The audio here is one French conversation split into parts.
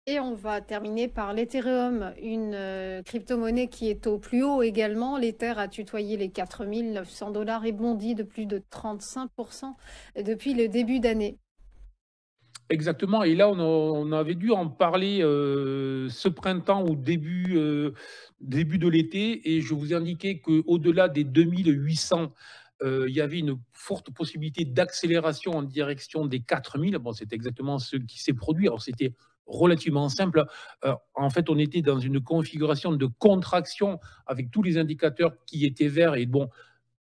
Et on va terminer par l'Ethereum, une crypto-monnaie qui est au plus haut également. L'Ether a tutoyé les 4 900 $ et bondit de plus de 35% depuis le début d'année. Exactement, et là, on avait dû en parler, ce printemps ou début de l'été, et je vous indiquais qu'au-delà des 2 800, il y avait une forte possibilité d'accélération en direction des 4 000. Bon, c'est exactement ce qui s'est produit. Alors, c'était relativement simple. En fait, on était dans une configuration de contraction avec tous les indicateurs qui étaient verts, et bon,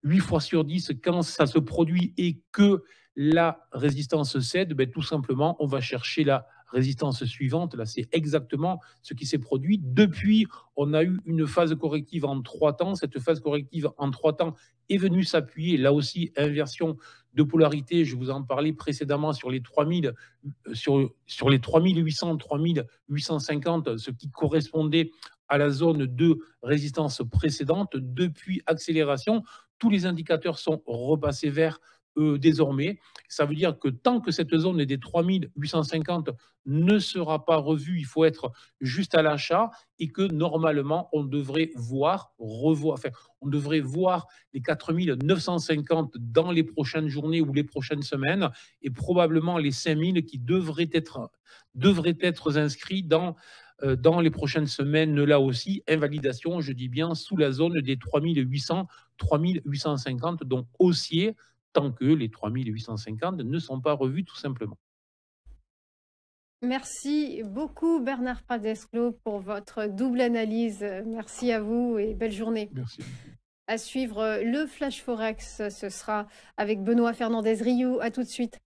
8 fois sur 10, quand ça se produit et que la résistance cède, ben, tout simplement, on va chercher la résistance suivante. Là, c'est exactement ce qui s'est produit. Depuis, on a eu une phase corrective en 3 temps. Cette phase corrective en 3 temps est venue s'appuyer, là aussi, inversion de polarité. Je vous en parlais précédemment sur les 3000, sur les 3800, 3850, ce qui correspondait à la zone de résistance précédente. Depuis, accélération, tous les indicateurs sont repassés verts désormais. Ça veut dire que tant que cette zone des 3850 ne sera pas revue, il faut être juste à l'achat, et que normalement, on devrait on devrait voir les 4950 dans les prochaines journées ou les prochaines semaines, et probablement les 5000 qui devraient être inscrits dans les prochaines semaines, là aussi, invalidation, je dis bien, sous la zone des 3800, 3850, donc haussier, tant que les 3850 ne sont pas revus tout simplement. Merci beaucoup Bernard Pradesclos pour votre double analyse. Merci à vous et belle journée. Merci. À suivre le Flash Forex, ce sera avec Benoît Fernandez-Rioux. À tout de suite.